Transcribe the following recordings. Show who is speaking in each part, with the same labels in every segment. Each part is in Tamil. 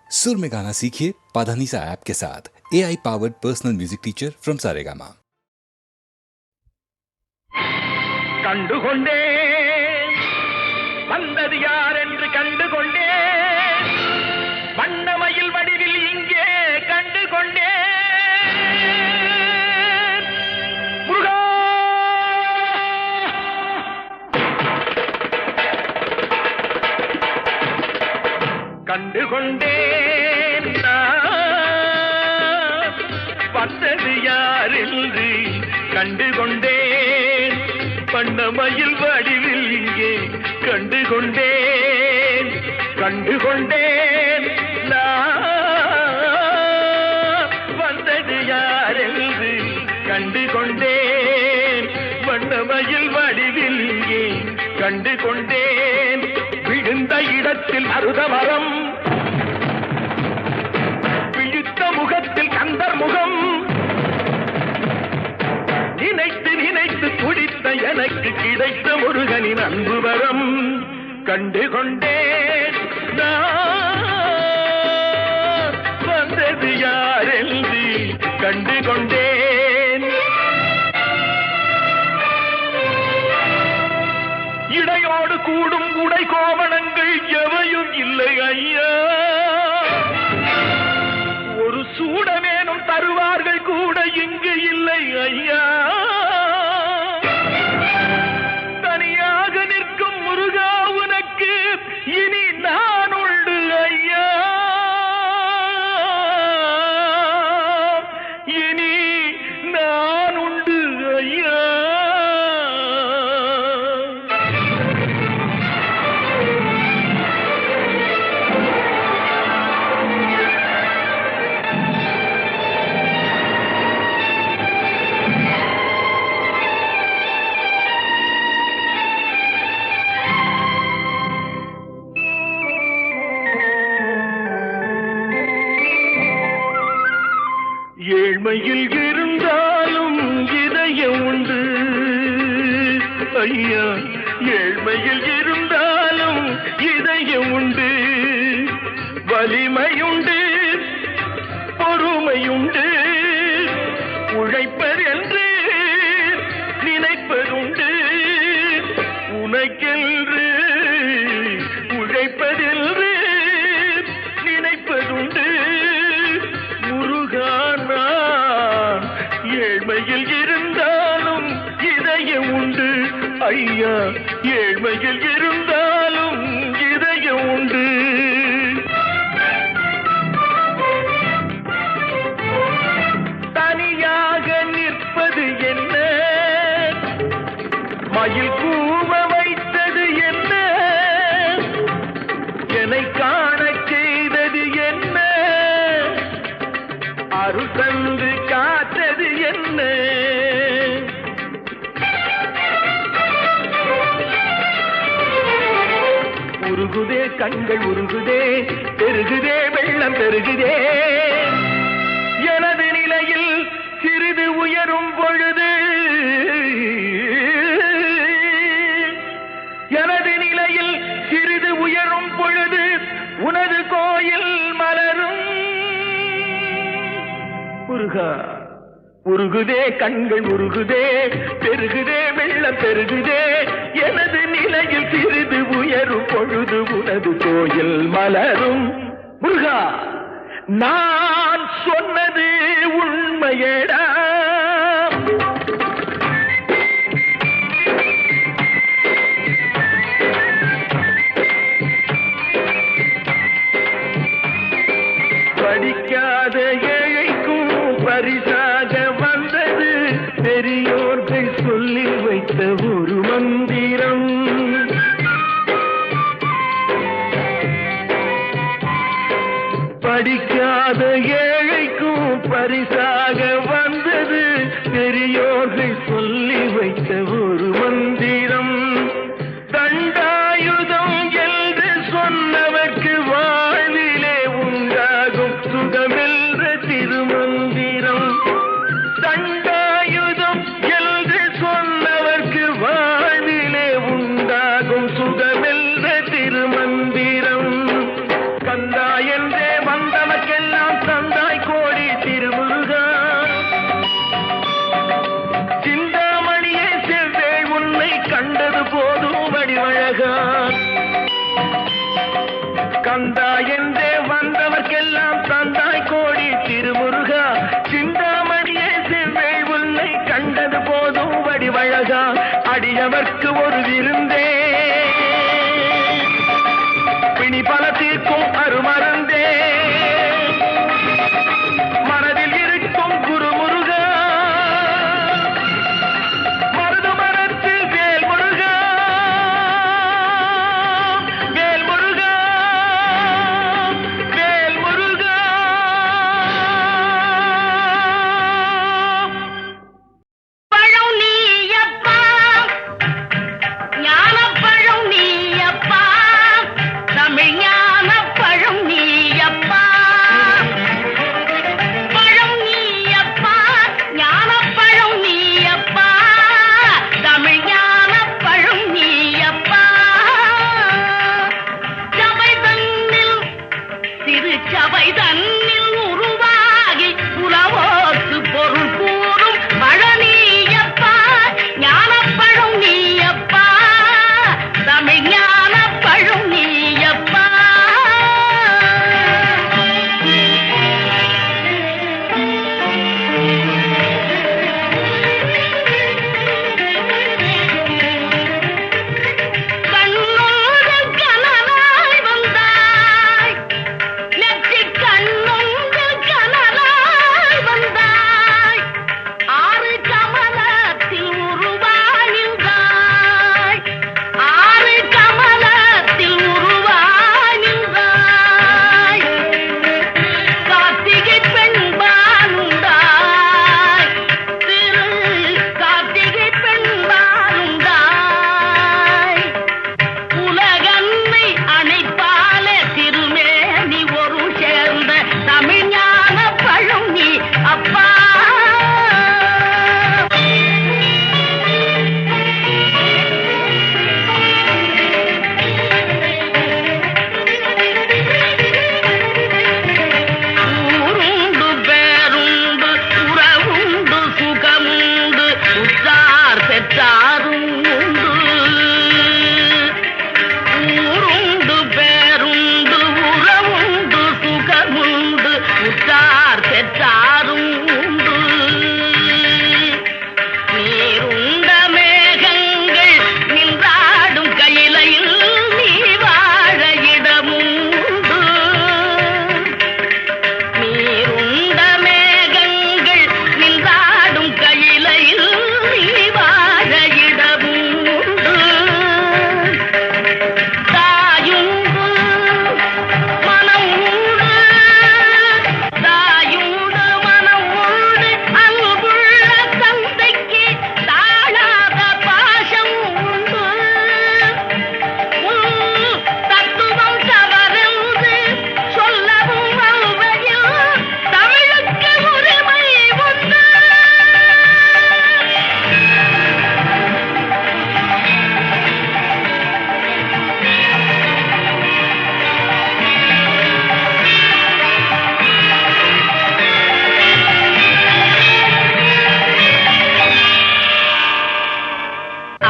Speaker 1: सुर में गाना सीखिए पाधानीसा ऐप के साथ। AI powered personal music teacher from Saregama.
Speaker 2: கண்டுகொண்டே வந்தது யார் என்று கண்டுகொண்டே வண்ணமயில் வடிவில் இங்கே கண்டுகொண்டே முருகா கண்டுகொண்டேன் வந்தது யார் என்று கண்டுகொண்டேன் வண்ணமயில் வடிவில் இங்கே கண்டுகொண்டேன் கண்டுகொண்டேன் வந்தது யார் என்று கண்டுகொண்டேன் வண்ணமயில் வடிவில் இங்கே கண்டுகொண்டேன் விழுந்த இடத்தில் அருதமரம் விழித்த முகத்தில் கந்தர் முகம் நினைத்து நினைத்து துடித்த எனக்கு கிடைத்த முருகனின் அன்பு வரம் கண்டுகொண்டேன் வந்தது யார் என்று கண்டுகொண்டேன் இடையோடு கூடும் உடை கோவணங்கள் எவையும் இல்லை ஐயா ஒரு சூடமேனும் தருவார்கள் கூட இங்கு இல்லை ஐயா தனியாக நிற்கும் முருகா உனக்கு இனி நான் உண்டு ஐயா இனி நான் உண்டு ஐயா ஏழ்மையில் இருந்தாலும் இதயம் உண்டு ஐயா ஏழ்மையில் இருந்தாலும் இதயம் உண்டு வலிமையுண்டு பொறுமையுண்டு உழைப்பதென்று நினைப்பதுண்டு உனக்கென்று உழைப்பதென்று நினைப்பதுண்டு ஏழ்மையில் இருந்தாலும் இதயம் உண்டு ஐயா ஏழ்மையில் இருந்தாலும் இதயம் உண்டு தனியாக நிற்பது என்ன மயில் கூவ வைத்தது என்ன என்னை காண செய்தது என்ன அருள் தந்து காத்தது என்ன உருகுதே கண்கள் உருகுதே பெருகுதே வெள்ளம் பெருகுதே எனது நிலையில் சிறிது உயரும் பொழுது எனது நிலையில் சிறிது உயரும் பொழுது உனது கோயில் மலரும் முருகா உருகுதே கண்கள் உருகுதே பெருகுதே வெள்ளம் பெருகுதே எனது நிலையில் சிறிது உயரும் பொழுது உனது கோயில் மலரும் முருகா நான் சொன்னது உண்மையடா படிக்காத ஏழைக்கும் பரிசாக வந்தது பெரியோர்கள் சொல்லி வைத்த ஒரு மந்திரம் படிக்காத ஏழைக்கும் பரிசாக வந்தது பெரியோர்கள் சொல்லி வைத்த ஒரு மந்திரம் தண்டாயுதம் என்று சொன்னவர்க்கு வாழ்விலே உண்டாகும் சுகமென்ற திருமந்திரம் தண்டாயுதம் என்று சொன்னவர்க்கு வாழ்விலே உண்டாகும் சுகமென்ற திருமந்திரம் கந்தா என்றே தந்தாய் கோடி திருமுருகா, சிந்தாமணியே செவ்வேள் உன்னை கண்டது போதும் வடிவழகா, அடியவர்க்கு ஒரு விருந்தே பிணி பல தீர்க்கும் அருமருந்தே, மனதில் இருக்கும் குருமுருகா, மருது மரத்தில் வேல் முருகா, வேல் முருகா, வேல் முருகா.
Speaker 3: பழம் நீயப்பா, ஞானப்பழம் நீயப்பா, தமிழ் ஞானப்பழம் நீயப்பா. பழம் நீயப்பா, ஞானப்பழம் நீயப்பா, தமிழ் ஞானப்பழம் நீயப்பா. சபை தன்னில் திருச்சபை தன்னில் உருவாகி உலவோர்க்கு பொருள் கூறும் பழனியப்பா, ஞானப்பழம் நீயப்பா, தமிழ் ஞானப்பழம் நீயப்பா. கண்ணோடு கனலாய் வந்தாய், நெற்றிக் கண்ணொன்று கனலாய் வந்தாய், ஆறு கமலத்தில் உருவானின்றாய், ஆறு கமலத்தில் உருவானின்றாய், கார்த்திகை பெண்பாலுண்டாய், திரு கார்த்திகை பெண்பாலுண்டாய், உலகன்னை அணைப்பால திருமேனி ஒரு சேர்ந்த தமிழ் ஞானப்பழம் நீ அப்பா. ஊருண்டு பேருண்டு உறவுண்டு சுகமுண்டு உற்றார் பெற்றாரும் உண்டு, ஊருண்டு பேருண்டு உறவுண்டு சுகமுண்டு உற்றார் பெற்றாரும் உண்டு. நீருண்ட மேகங்கள் நின்றாடும் கையிலையில் நீ வாழ இடமும் உண்டு, நீருண்ட மேகங்கள் நின்றாடும் கையிலையில் நீ வாழ இடமும் உண்டு. தாயுண்டு மனம் உண்டு, தாயுண்டு மனம் உண்டு, அன்புள்ள தந்தைக்கு தாழாத பாசம் உண்டு. தத்துவம் தவறென்று சொல்லவும் அல்வையில் தமிழுக்கு உரிமை உண்டு.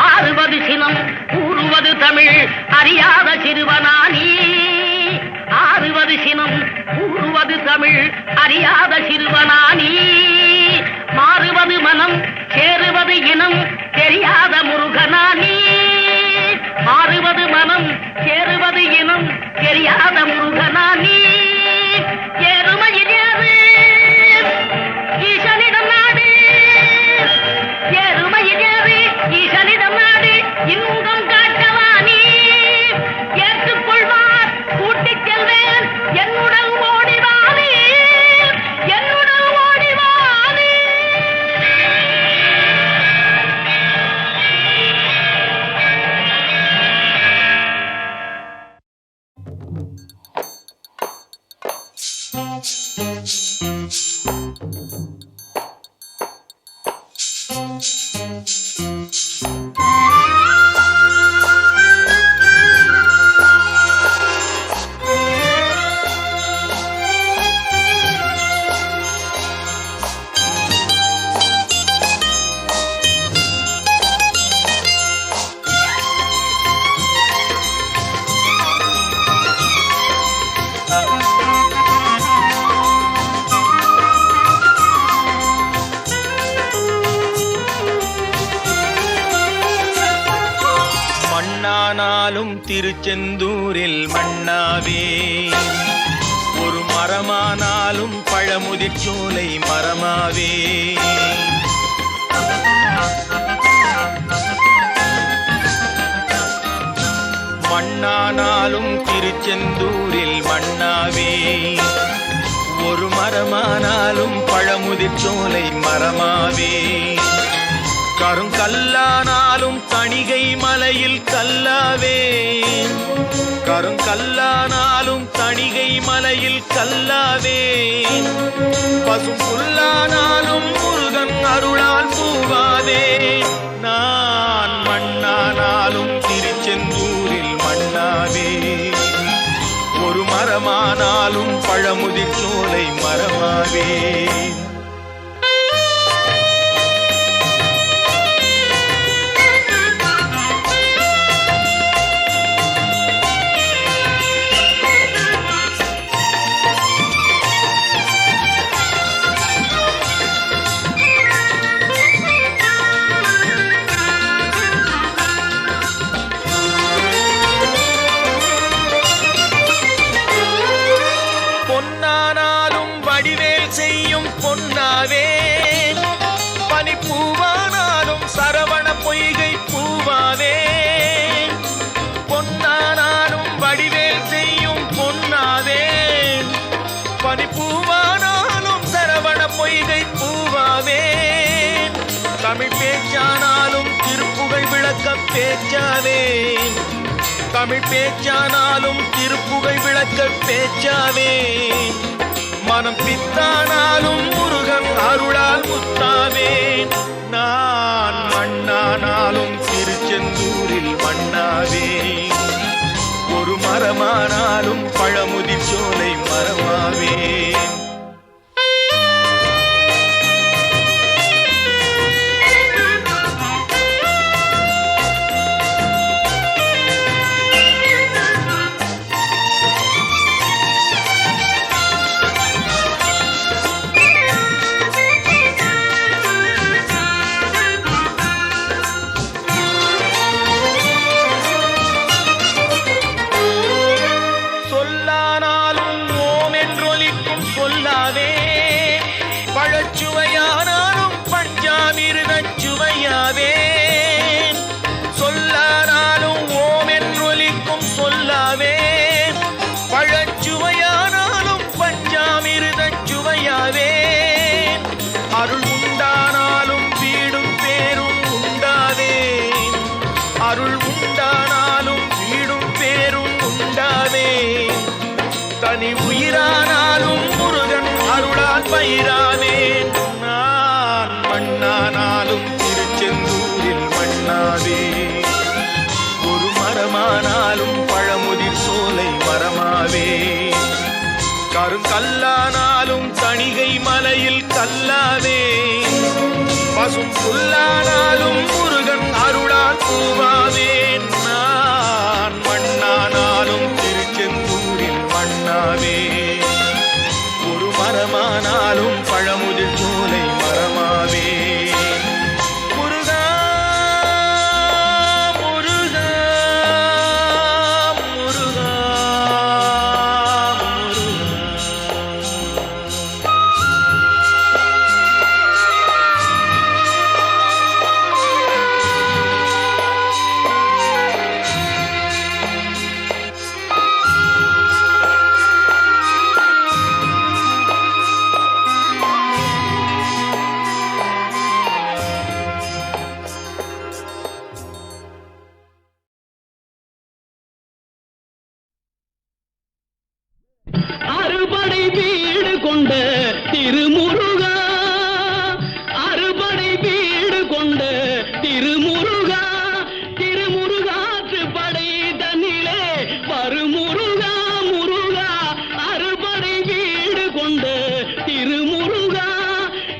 Speaker 3: ஆறுவது சினம் கூறுவது தமிழ் அறியாத சிறுவனானி, ஆறுவது சினம் கூறுவது தமிழ் அறியாத சிறுவனானி, மாறுவது மனம் சேருவது இனம் தெரியாத முருகனானி, மாறுவது மனம் சேருவது இனம் தெரியாத முருகனானி. எருமையில் ஏறு ஈசனிடம் நாடு, எருமையில் ஏறு ஈசனிடம் நாடு, இன்பம் காட்டவானி ஏற்றுக்கொள்வார் கூட்டிச் செல்வேன் என்னுடன் ஓடிவானி, என்னுடன் ஓடிவானி.
Speaker 4: திருச்செந்தூரில் மண்ணாவே ஒரு மரமானாலும் பழமுதிர் சோலை மரமாவே மண்ணானாலும் திருச்செந்தூரில் மண்ணாவே ஒரு மரமானாலும் பழமுதிர் சோலை மரமாவே கருங்கல்லானாலும் தணிகை மலையில் கல்லாவே கருங்கல்லானாலும் தணிகை மலையில் கல்லாவே பசும் புல்லானாலும் முருகன் அருளால் பூவாவே நான் மண்ணானாலும் திருச்செந்தூரில் மண்ணாவே ஒரு மரமானாலும் பழமுதிர் சோலை மரமாவே பொன்னாவே பனிப்பூவானாலும் சரவண பொய்கை பூவாவே பொன்னானாலும் வடிவேல் செய்யும் பொன்னாவே பனிப்பூவானாலும் சரவண பொய்கை பூவாவே தமிழ் பேச்சானாலும் திருப்புகழ் விளக்க பேச்சாவே தமிழ் பேச்சானாலும் திருப்புகழ் விளக்க பேச்சாவே மனம் பித்தானாலும் முருகன் அருளால் முத்தாவே நான் மண்ணானாலும் திருச்செந்தூரில் மண்ணாவே ஒரு மரமானாலும் பழமுதிர் சோலை மரமாவே பழச்சுவையானாலும் பஞ்சாமிர்தச் சுவையாவே சொல்லானாலும் ஓம் என்றொலிக்கும் சொல்லாவே பழச்சுவையானாலும் பஞ்சாமிர்தச் சுவையாவே அருள் உண்டானாலும் வீடும் பேரும் உண்டாவே அருள் உண்டானாலும் வீடும் பேரும் உண்டாவே தனி உயிரானாலும் முருகன் அருளால் பயிராவே நான் மண்ணானாலும் திருச்செந்தூரில் மண்ணாவே ஒரு மரமானாலும் பழமுதிர் சோலை மரமாவே கருங்கல்லானாலும் தணிகை மலையில் கல்லாவே பசும் புல்லானாலும் முருகன் அருளால் பூவாவே நான் மண்ணானாலும் திருச்செந்தூரில் மண்ணாவே ஒரு மரமானாலும் பழமுதிர் சோலை மரமாவே முருகா முருகா முருகா
Speaker 5: அறுபடை வீடு கொண்ட திருமுருகா அறுபடை வீடு கொண்ட திருமுருகா திருமுருகாற்று படை தன்னிலே வருமுருகா முருகா அறுபடை வீடு கொண்ட திருமுருகா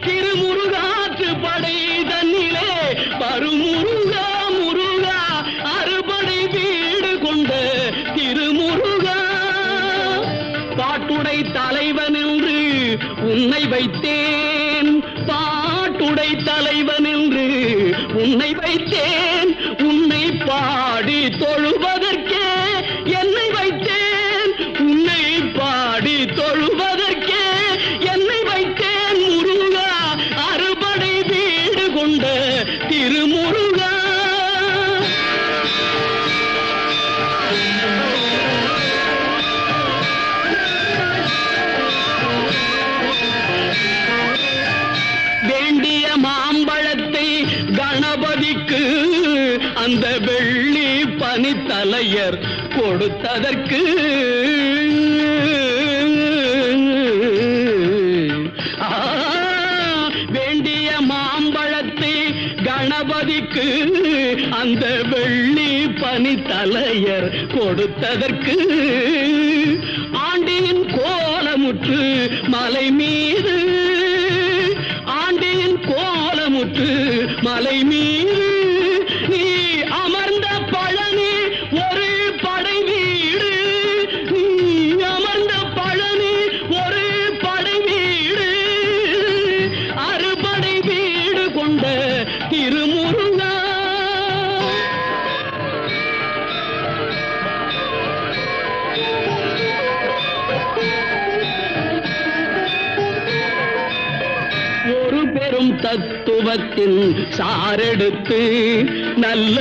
Speaker 5: திருமுருகாற்று படை தன்னிலே வருமுருகா முருகா அறுபடை வீடு கொண்ட திருமுருகா பாட்டுடை தலைவன் என்று உன்னை வைத்தேன் பாட்டுடை தலைவன் என்று உன்னை வைத்தேன் உன்னை பாடி தொழுவதற்கே என்னை வைத்தேன், உன்னை பாடி தொழுவதற்கே என்னை வைத்தேன் முருகா, அறுபடை வீடு கொண்ட திருமுருகா. வேண்டிய மாம்பழத்தை கணபதிக்கு அந்த வெள்ளி பனித்தலையர் கொடுத்ததற்கு வேண்டிய மாம்பழத்தை கணபதிக்கு அந்த வெள்ளி பனித்தலையர் கொடுத்ததற்கு ஆண்டியின் கோலமுற்று மலை மீது, ஆண்டின் கோலமுற்று மலை மீது நீ அமர்ந்த பழனி ஒரு படை வீடு, நீ அமர்ந்த பழனி ஒரு படை வீடு, அறுபடை வீடு கொண்ட திருமுருகா. ஒரு பெரும் தத்துவத்தின் சாரெடுத்து நல்ல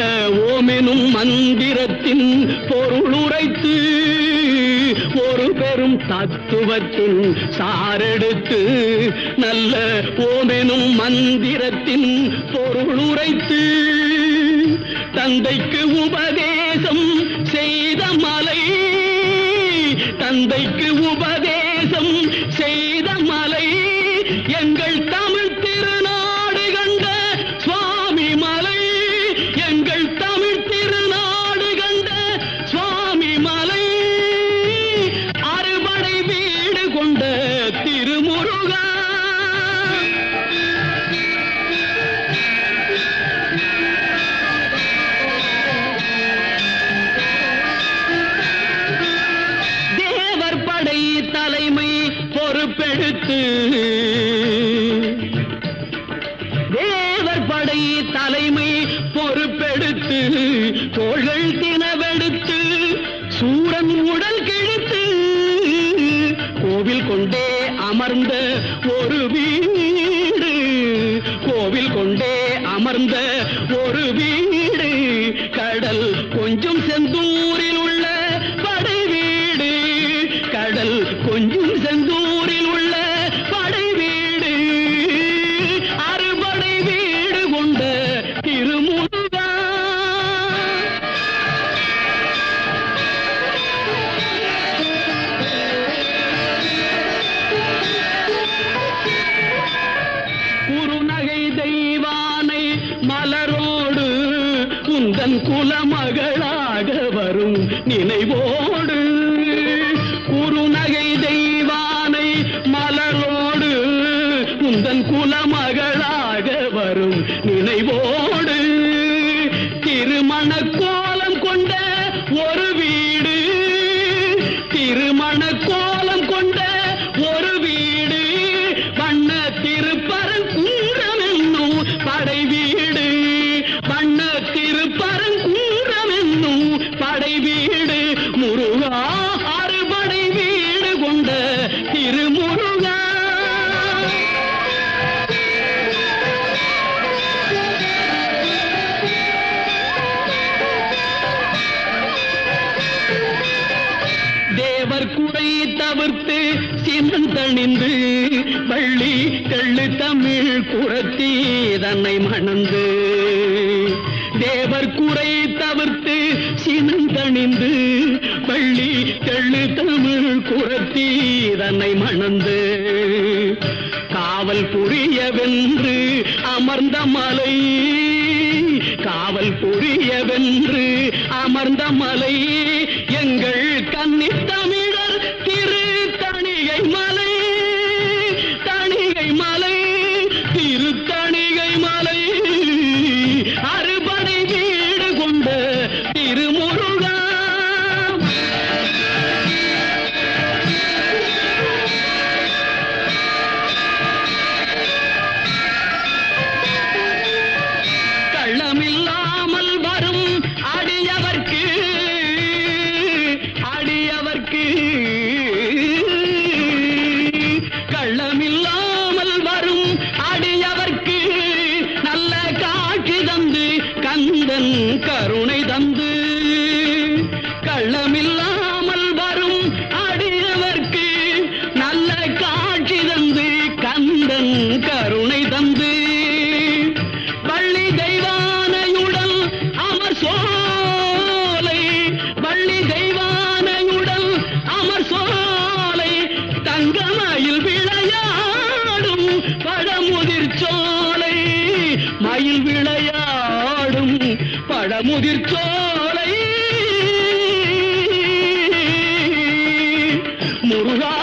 Speaker 5: ஓமெனும் மந்திரத்தின் பொருள் உரைத்து, ஒரு பெரும் தத்துவத்தின் சாரெடுத்து நல்ல ஓமெனும் மந்திரத்தின் பொருள் உரைத்து தந்தைக்கு உபதேசம் செய்த மலை, தந்தைக்கு உபதேசம் செய்த மலை எங்கள் தமிழ் திருநாடு கண்ட சுவாமி மலை, எங்கள் தமிழ் திருநாடு கண்ட சுவாமி மலை, அறுபடை வீடு கொண்ட திருமுருகா. தேவர் படை தலைமை பொறுப்பெடுத்து, தேவர் படை தலைமை பொறுப்பெடுத்து தோள்கள் தினவெடுத்து சூரன் உடல் கிழித்து கோவில் கொண்டே அமர்ந்த ஒரு வீடு, கோவில் கொண்டே அமர்ந்த ஒரு வீடு, கடல் கொஞ்சம் செந்தூரில் உள்ள படை வீடு, கடல் கொஞ்சம் செந்தூரில் உள்ள படை வீடு, அறுபடை வீடு கொண்ட திருமுருகா. குறுநகை தெய்வானை மலரோடு உந்தன் குலமகளாக வரும் நினைவோடு, குறுநகை தெய்வானை மலரோடு உந்தன் குலமகளாக வரும் நினைவோடு, திருமண கோலம் கொண்ட ஒரு வீடு, திருமண கோலம் கொண்ட ஒரு வீடு, வண்ண திருப்பரங்குன்றம் என்னும் படை வீடு, வண்ண திருப்பரங்குன்றம் என்னும் படை வீடு, முருகா அறுபடை வீடு கொண்ட திருமுருகா. தேவர் குறை தவிர்த்து சினந்தணிந்து வள்ளி தெள்ளு தமிழ் குரத்தி தன்னை மணந்து, தேவர் குறை தவிர்த்து சினந்தணிந்து வள்ளி தெள்ளு தமிழ் குரத்தி தன்னை மணந்து, காவல் புரியவென்று அமர்ந்த மலை, காவல் புரியவென்று அமர்ந்த மலை எங்கள் கன்னித் தமிழர் திரு தணிகை மலை, தணிகை மலை, திரு தணிகை மலை, அறுபடை வீடு கொண்ட திருமுருகா. கள்ளமில்லாமல் மயில் விளையாடும் பழமுதிர் சோலை, மயில் விளையாடும் பழமுதிர் சோலை. முருகா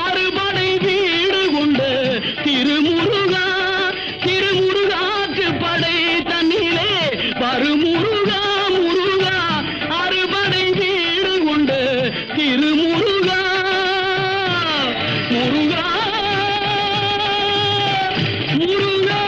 Speaker 5: அறுபடை வீடு கொண்ட திருமுருகா, திருமுருகாற்று படை தன்னிலே வருமுருகா, முருகா அறுபடை வீடு கொண்ட திருமுருகா, முருகா முருகா.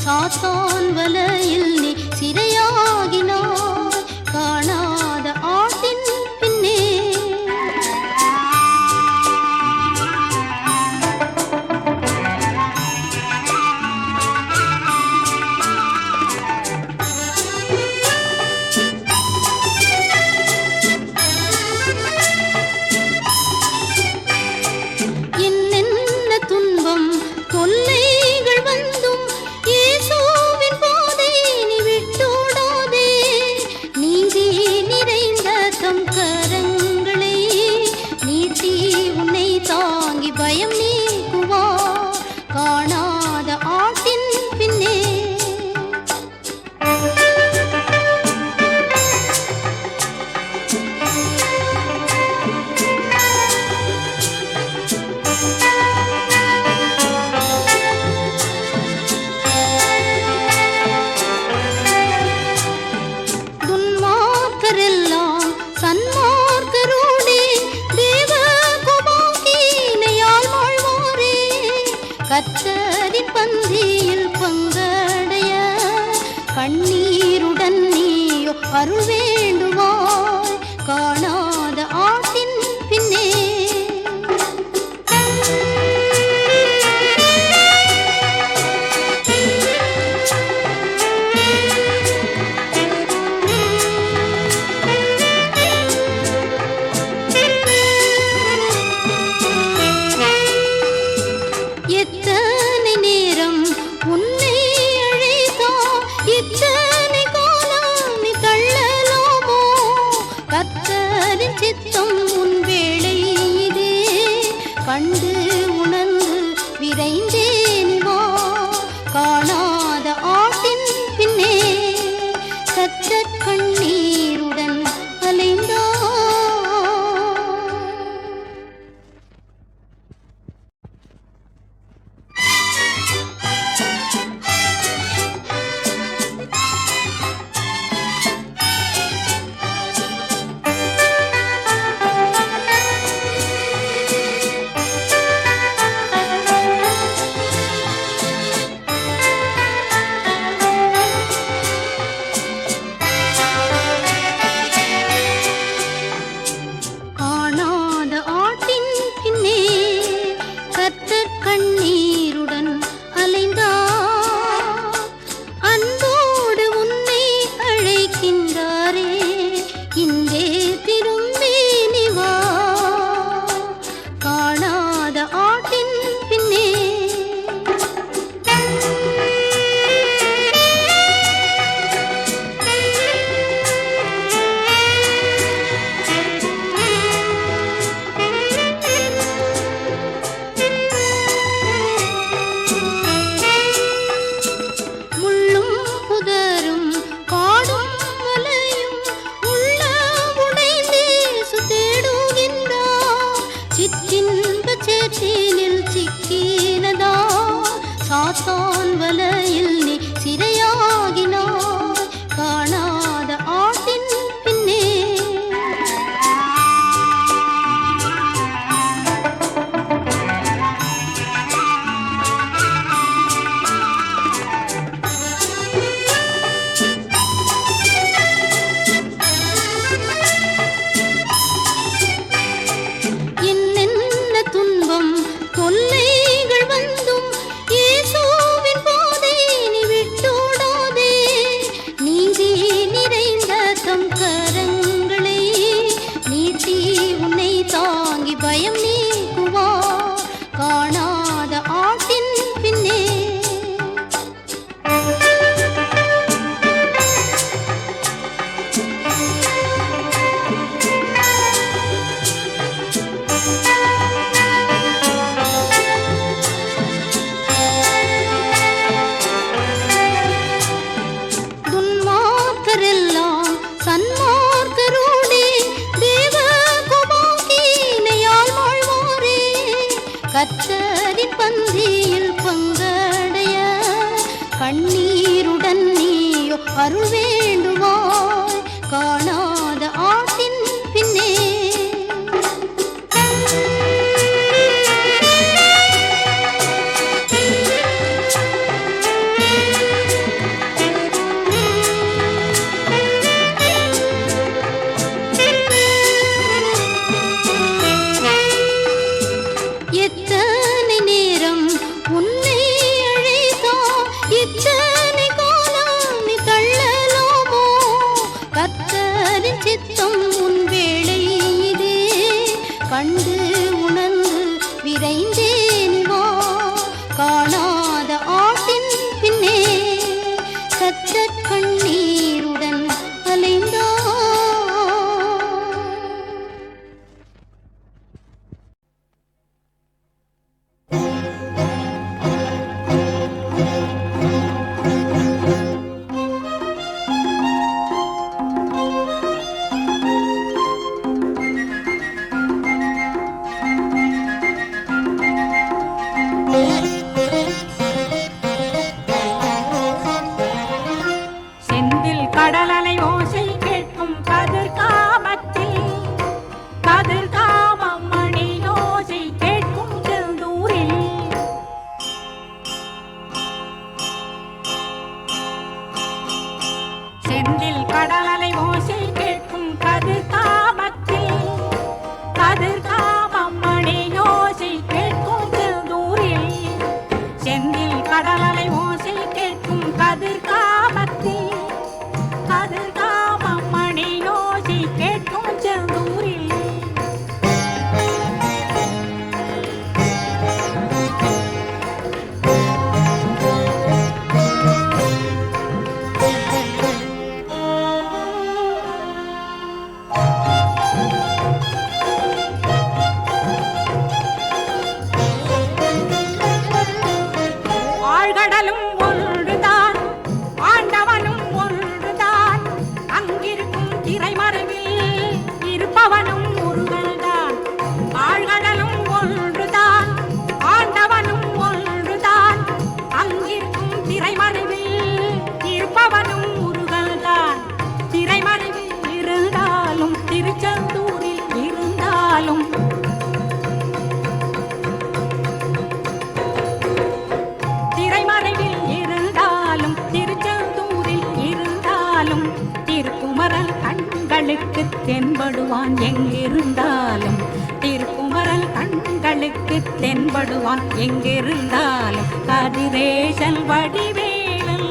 Speaker 6: சாத்தான் வலையில் நீ சிறையாகினாய், காணாத ஆட்டின் பின்னே. என்னென்ன துன்பம் தொல்லைகள் வந்தும் இயேசுவின் பாதை நீ விட்டோடாதே. நீதி நிறைந்த தம் கரங்களை நீட்டி உன்னை தாங்கி பயம் நீக்குவார், காணாத ஆட்டின் பின்னே. துன்மார்க்கரெல்லாம் சன்மார்க்கரோடே தேவ கோபாக்கினையால் வாழ்வாரே. கர்த்தரின் பந்தியில் பங்கடைய கண்ணீருடன் நீயோ அருள் வேண்டுவாய், காணாத ஆட்டின் பின்னே. எத்தனை நேரம் உன்னை அழைத்தா, எத்தனை காலம் நீ தள்ளலாமோ. கர்த்தர் சாத்தான் வலையில் நீ சிறையாகினாய் காணாத ஆட்டின் பின்னே என்னென்ன துன்பம் தொல்லைகள் வந்தும் இயேசுவின் பாதை நீ விட்டோடாதே நீதி நிறைந்த தம் கரங்களை நீட்டி உன்னை தாங்கி பயம் நீக்குவார் காணாத ஆட்டின் பின்னே துன்மார்க்கரெல்லாம் சன்மார்க்கரோடே தேவ கோபாக்கினையால் வாழ்வாரே கர்த்தரின் பந்தியில் பங்கடைய கண்ணீருடன் நீயோ அருள் வேண்டுவாய் காணாத ஆட்டின் பின்னே எத்தனை நேரம் உன்னை அழைத்தா இத்தனை காலம் நீ தள்ளலாமோ கர்த்தரின் சித்தம் உன் வேளை இதே கண்டு உணர்ந்து விரைந்தே நீ வா காணாத ஆட்டின் பின்னே கர்த்தர் கண்ணீருடன் அலைந்தார்
Speaker 3: செந்தில் கடலலை ஓசை கேட்கும் கதிர்காமத்தில் கதிர்காமம் மணி ஓசை கேட்கும் செந்தூரில் செந்தில் கடலலை ஓசை கேட்கும் கதிர்காமத்தில் கதிர்காமம் மணி ஓசை கேட்கும் செந்தூரில் செந்தில் கடலலை ஓசை கேட்கும் கதிர்காமத்தில் கதிர்காமம் மணி ஓசை கேட்கும் செந்தூரில் ஆழ்கடலும் ஒன்றுதான் ஆண்டவனும் ஒன்றுதான் அங்கிருக்கும் திரைமறைவில் இருப்பவனும் முருகன்தான் ஆழ்கடலும் ஒன்றுதான் ஆண்டவனும் ஒன்றுதான் அங்கிருக்கும் திரைமறைவில் இருப்பவனும் முருகன்தான் திரைமறைவில் இருந்தாலும் திருச்செந்தூரில் இருந்தாலும் திரைமறைவில் இருந்தாலும் திருச்செந்தூரில் இருந்தாலும் திருக்குமரல் கண்களுக்கு தென்படுவான் எங்கிருந்தாலும் திருக்குமரல் கண்களுக்கு தென்படுவான் எங்கிருந்தாலும் கதிரேசன் வடிவேலன்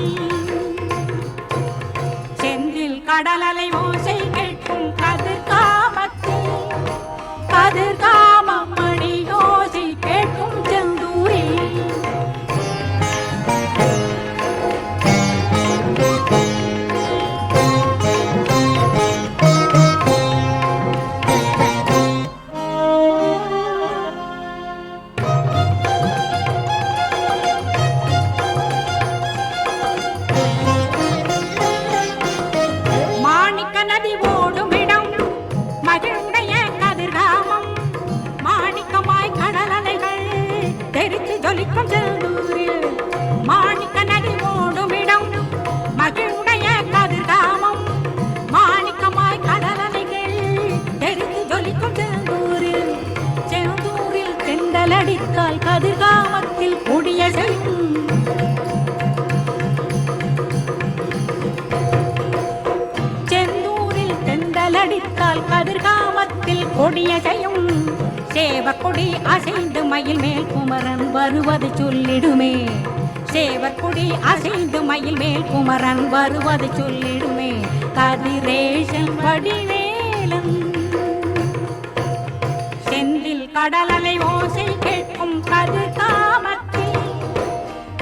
Speaker 3: செந்தில் கடலலை ஓசை கேட்கும் கதிர்காமத்தில் கதிர்காமம் மணி ஓசை கேட்கும் செந்தூரில் மாணிக்கன சேவற்கொடி அசைந்து மயில் மேல் குமரன் வருவது சொல்லிடுமே. சேவற்கொடி அசைந்து மயில் மேல் குமரன் வருவது சொல்லிடுமே. கதிரேசன் வடிவேலன் செந்தில் கடலலை ஓசை கேட்கும் கதிர்காமத்தில்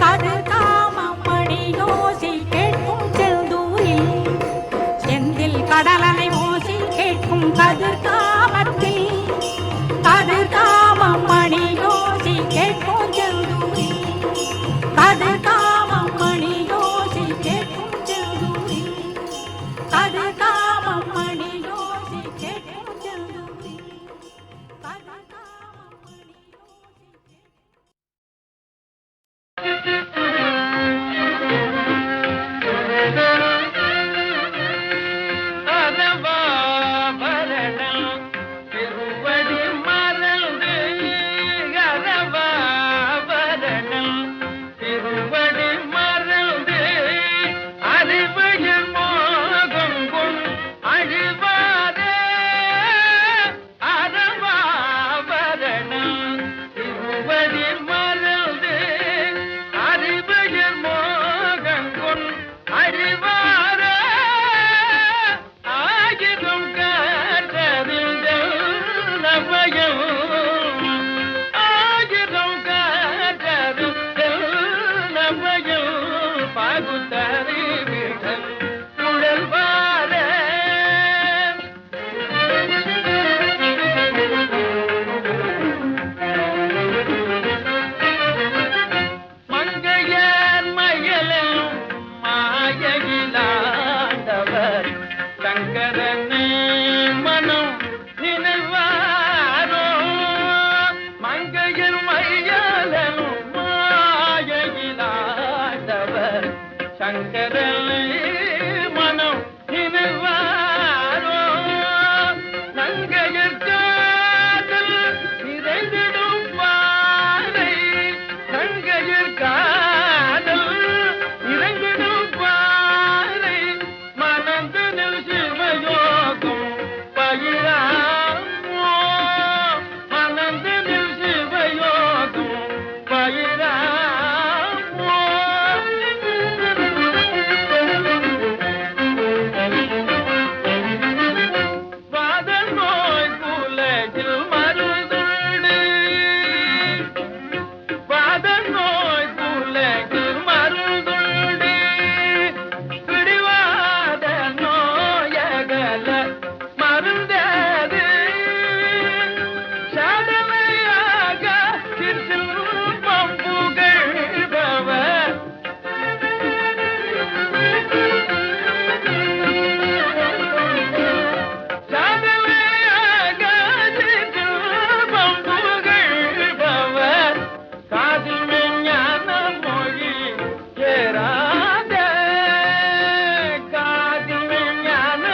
Speaker 3: கதிர்காமம் மணி ஓசை கேட்கும் செந்தூரில். செந்தில் கடலலை ஓசை கேட்கும் கதிர்காமத்தில் கதிர்காமம் மணி ஓசை கேட்கும் செந்தூரில். கதிர்காமம் மணி ஓசை கேட்கும் செந்தூரில். கதிர்காமம் மணி ஓசை கேட்கும் செந்தூரில். கதிர்காமம் மணி
Speaker 2: அரவாபரணம் திருவடி மறந்து அரவாபரணம் திருவடி மறந்து அறிவையில் மோகம் கொள் அழிவாரே. அரவாபரணம் திருவடி மறந்து அறிவையில் மோகம் கொள் அழிவாரே. ஆயிரம் காற்றறிந்தல் நபயம் ஆயிரம் காற்றறிந்தல் நபயம் பகுத்தறிவிகள் உழல்வாரே. மங்கையர் மயலும் மாயகிலாண்டவர் சங்கரனே மனம் நினைவாரோ. மங்கையர் மயலும் மாயகிலாண்டவர் சங்கரனே மனம் நினைவாரோ. நங்கையர் காதல் நிறைந்திடும் பாறை நங்கையர் காதல் நிறைந்திடும் பாறை மனந்தினில் சிவயோகம் பயிராமோ. மனந்தினில் சிவயோகம் பயிராமோ. வாத நோய் குலகில் மருதுண்டு வாத நோய் குலகில் மருதுண்டு. பிடிவாத நோயகல மருந்தது சாதனையாக திருச்சில்பம் புகழ்பவர். சாதனையாக திருச்சில்பம் புகழ்பவர். காதில் மெஞ்ஞான மொழி ஏறாத காதில் மெஞ்ஞான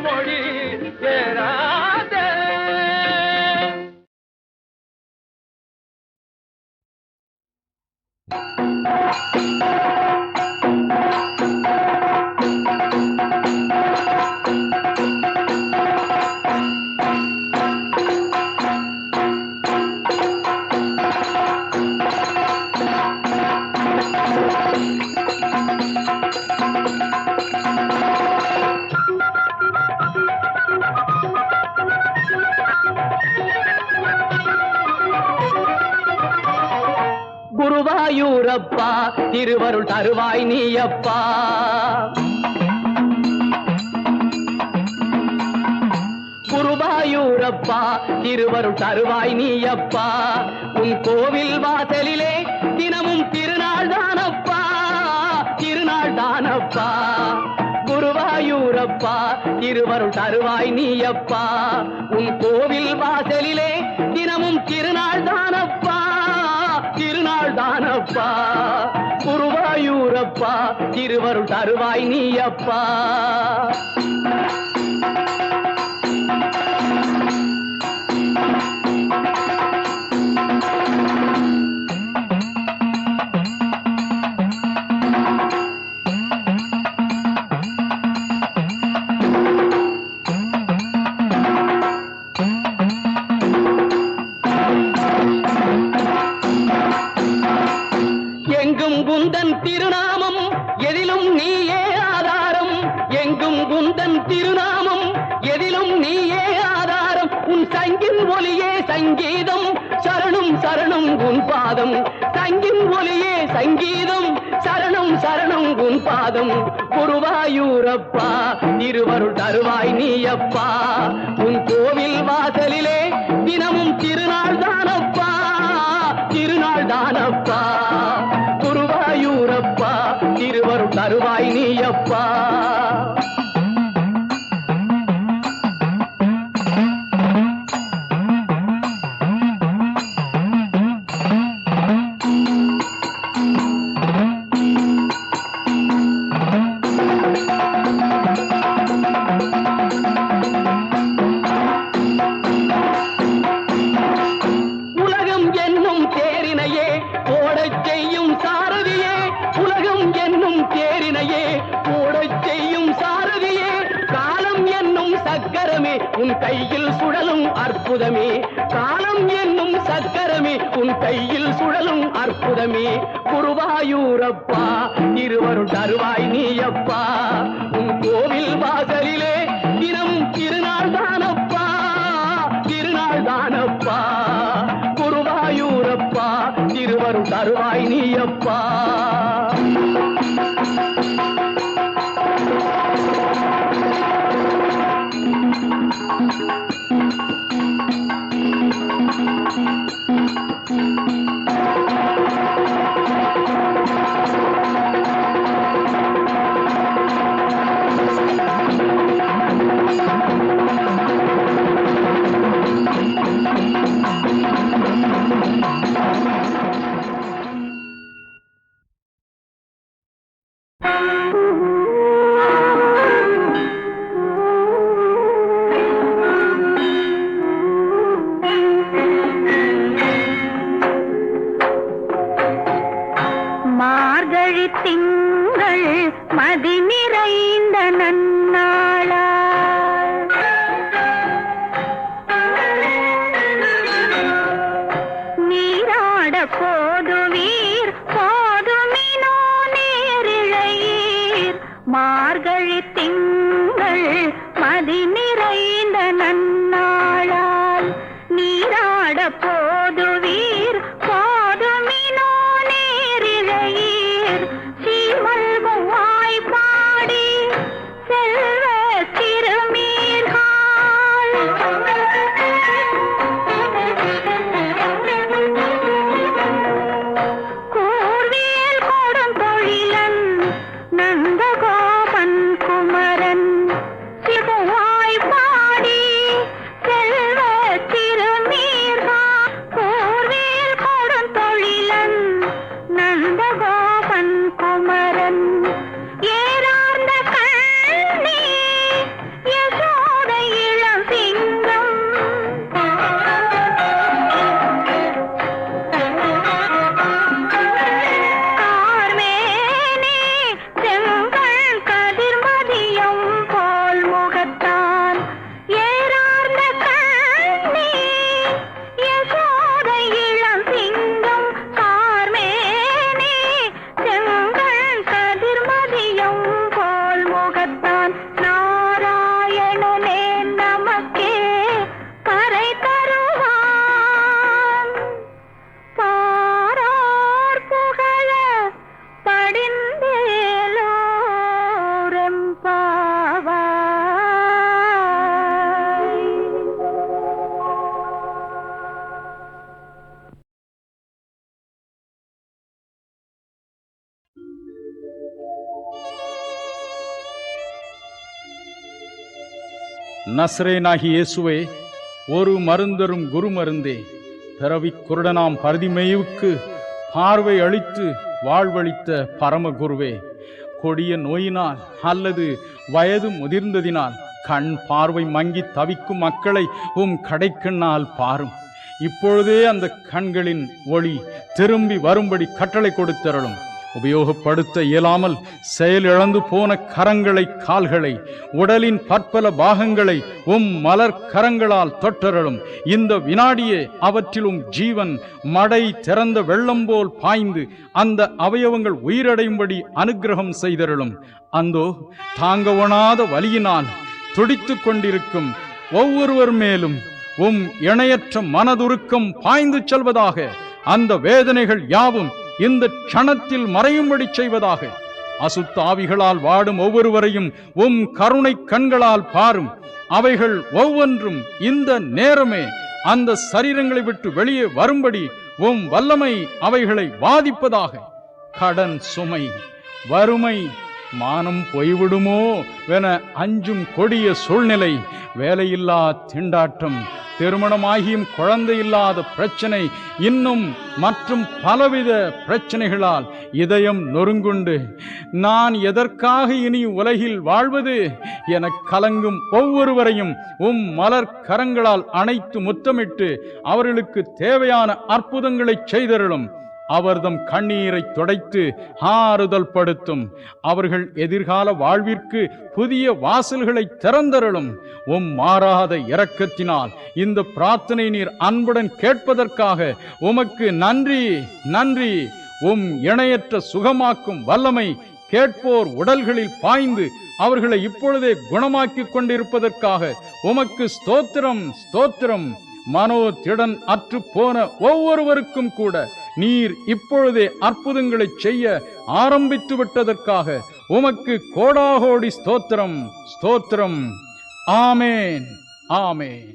Speaker 2: மொழி ஏறாத.
Speaker 5: குருவாயூரப்பா திருவருள் தருவாய் நீயப்பா. குருவாயூரப்பா திருவருள் தருவாய் நீயப்பா. உன் கோவில் வாசலிலே தினமும் திருநாள் தானப்பா திருநாள் தானப்பா. குருவாயூரப்பா திருவருள் தருவாய் நீயப்பா. உன் கோவில் வாசலிலே தினமும் திருநாள் தானப்பா திருநாள் தானப்பா. குருவாயூரப்பா திருவருள் தருவாய் நீயப்பா. திருநாமம் எதிலும் நீயே ஆதாரம் எங்கும் குந்தன் திருநாமம் எதிலும் நீயே ஆதாரம் உன் சங்கின் ஒலியே சங்கீதம் சரணம் சரணம் உன் பாதம் சங்கின் ஒலியே சங்கீதம் சரணம் சரணம் உன் பாதம் குருவாயூரப்பா திருவருள் தருவாய் நீயப்பா உன் கோவில் வாசலிலே தினமும் திருநாள் தானப்பா திருநாள் தானப்பா குருவாயூரப்பா திருவருள் தருவாய் நீயப்பா உன் கையில் சுழலும் அற்புதமே காலம் என்னும் சக்கரமே உன் கையில் சுழலும் அற்புதமே குருவாயூரப்பா திருவருள் தருவாய் நீயப்பா உன் கோவில் வாசலிலே தினமும் திருநாள் தானப்பா திருநாள் தானப்பா குருவாயூரப்பா திருவருள் தருவாய் நீயப்பா
Speaker 7: நஸ்ரேனாகி இயேசுவே, ஒரு மருந்தரும் குரு மருந்தே, பிறவிக் குருடனாம் பரதிமேயுவுக்கு பார்வை அளித்து வாழ்வளித்த பரமகுருவே, கொடிய நோயினால் அல்லது வயது முதிர்ந்ததினால் கண் பார்வை மங்கி தவிக்கும் மக்களை கடைக்கண்ணால் பாரும். இப்பொழுதே அந்த கண்களின் ஒளி திரும்பி வரும்படி கட்டளை கொடுத்தருளும். உபயோகப்படுத்த இயலாமல் செயலிழந்து போன கரங்களை, கால்களை, உடலின் பற்பல பாகங்களை மலர் கரங்களால் தொட்டரலும். இந்த வினாடியே அவற்றிலும் ஜீவன் மடை திறந்த வெள்ளம் போல் பாய்ந்து அந்த அவயவங்கள் உயிரடையும்படி அனுக்கிரகம் செய்தருளும். அந்தோ தாங்க ஒணாத வலியினால் துடித்துக் கொண்டிருக்கும் ஒவ்வொருவர் மேலும் இணையற்ற மனதுருக்கம் பாய்ந்து செல்வதாக. அந்த வேதனைகள் யாவும் இந்த க்ஷணத்தில் மறையும்படி செய்வதாக. அசுத்த ஆவிகளால் வாடும் ஒவ்வொருவரையும் கருணை கண்களால் பாரும். அவைகள் ஒவ்வொன்றும் இந்த நேரமே அந்த சரீரங்களை விட்டு வெளியே வரும்படி வல்லமை அவைகளை வாதிப்பதாக. கடன் சுமை, வறுமை, மானம் போய்விடுமோ என அஞ்சும் கொடிய சூழ்நிலை, வேலையில்லா திண்டாட்டம், திருமணமாகியும் குழந்தை இல்லாத பிரச்சனை, இன்னும் மற்றும் பலவித பிரச்சனைகளால் இதயம் நொறுங்குண்டு நான் எதற்காக இனி உலகில் வாழ்வது என கலங்கும் ஒவ்வொருவரையும் மலர் கரங்களால் அணைத்து முத்தமிட்டு அவர்களுக்கு தேவையான அற்புதங்களை செய்தருளும். அவர்தம் கண்ணீரை துடைத்து ஆறுதல் படுத்தும். அவர்கள் எதிர்கால வாழ்விற்கு புதிய வாசல்களை திறந்தருளும். மாறாத இரக்கத்தினால் இந்த பிரார்த்தனை நீர் அன்புடன் கேட்பதற்காக உமக்கு நன்றி, நன்றி. இணையற்ற சுகமாக்கும் வல்லமை கேட்போர் உடல்களில் பாய்ந்து அவர்களை இப்பொழுதே குணமாக்கிக் கொண்டிருப்பதற்காக உமக்கு ஸ்தோத்திரம், ஸ்தோத்திரம். மனோதிடன் அற்று போன ஒவ்வொருவருக்கும் கூட நீர் இப்பொழுதே அற்புதங்களை செய்ய ஆரம்பித்து விட்டதற்காக உமக்கு கோடாகோடி ஸ்தோத்திரம், ஸ்தோத்திரம். ஆமேன், ஆமேன்.